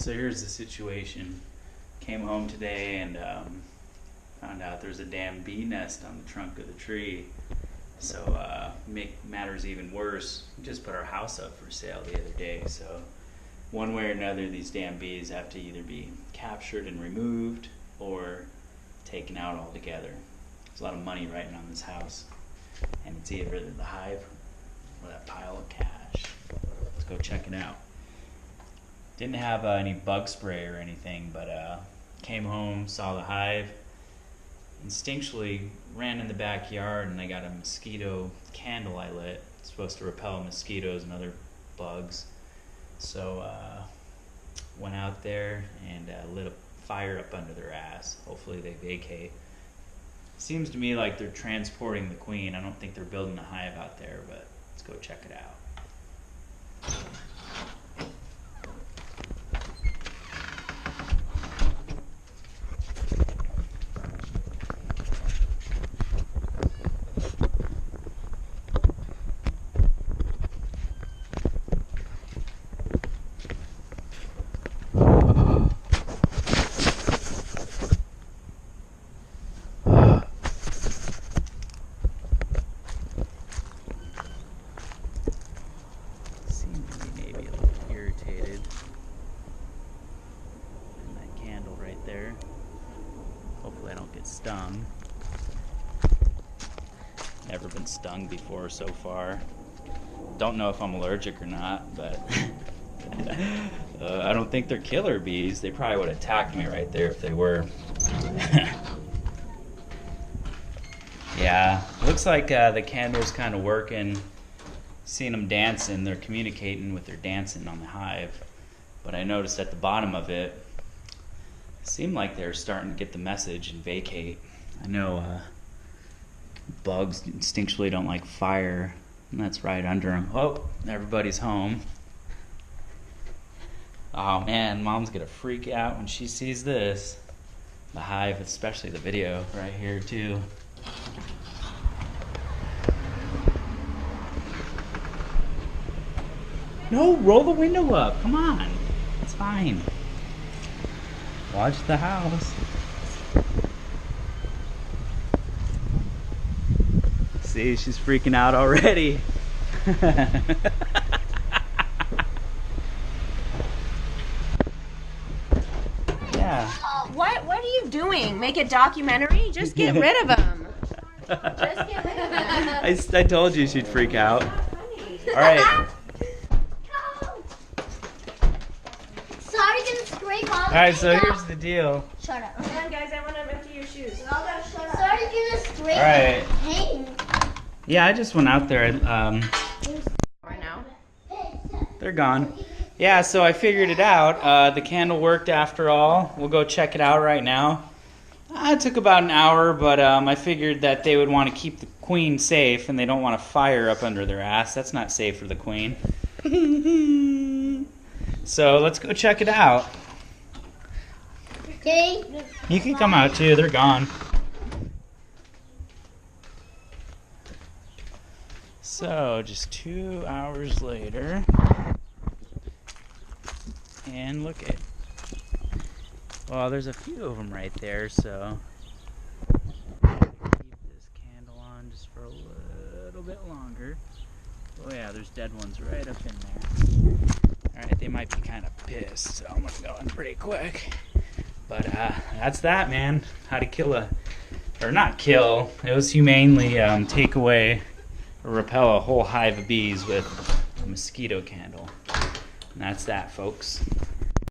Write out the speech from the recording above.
So here's the situation. Came home today and found out there's a damn bee nest on the trunk of the tree. So make matters even worse, we just put our house up for sale the other day. So one way or another, these damn bees have to either be captured and removed or taken out altogether. There's a lot of money riding on this house, and it's either the hive or that pile of cash. Let's go check it out. Didn't have any bug spray or anything, but came home, saw the hive, instinctually ran in the backyard, and I got a mosquito candle I lit. It's supposed to repel mosquitoes and other bugs. So went out there and lit a fire up under their ass. Hopefully they vacate. Seems to me like they're transporting the queen. I don't think they're building a hive out there, but let's go check it out. There. Hopefully I don't get stung. Never been stung before so far. Don't know if I'm allergic or not, but I don't think they're killer bees. They probably would attack me right there if they were. Yeah, looks like the candle's kind of working. Seeing them dancing, they're communicating with their dancing on the hive. But I noticed at the bottom of it, seemed like they're starting to get the message and vacate. I know bugs instinctually don't like fire, and that's right under them. Oh, everybody's home. Oh man, mom's gonna freak out when she sees this. The hive, especially the video right here too. No, roll the window up, come on. It's fine. Watch the house. See, she's freaking out already. Yeah. What are you doing? Make a documentary? Just get rid of them. Just get rid of them. I told you she'd freak out. All right. Alright, so here's the deal. Shut up. Come on, guys, I want to empty your shoes. Sorry, gonna scrape. Alright. Hey. Yeah, I just went out there. Right now. They're gone. Yeah, so I figured it out. The candle worked after all. We'll go check it out right now. It took about an hour, but I figured that they would want to keep the queen safe, and they don't want a fire up under their ass. That's not safe for the queen. So let's go check it out. Okay. You can come out too, they're gone. So just 2 hours later, and look at, well, there's a few of them right there, so keep this candle on just for a little bit longer. Oh yeah, there's dead ones right up in there. Alright, they might be kind of pissed, so I'm gonna go in pretty quick. But that's that, man. How to kill or not kill, it was humanely take away or repel a whole hive of bees with a mosquito candle. And that's that, folks.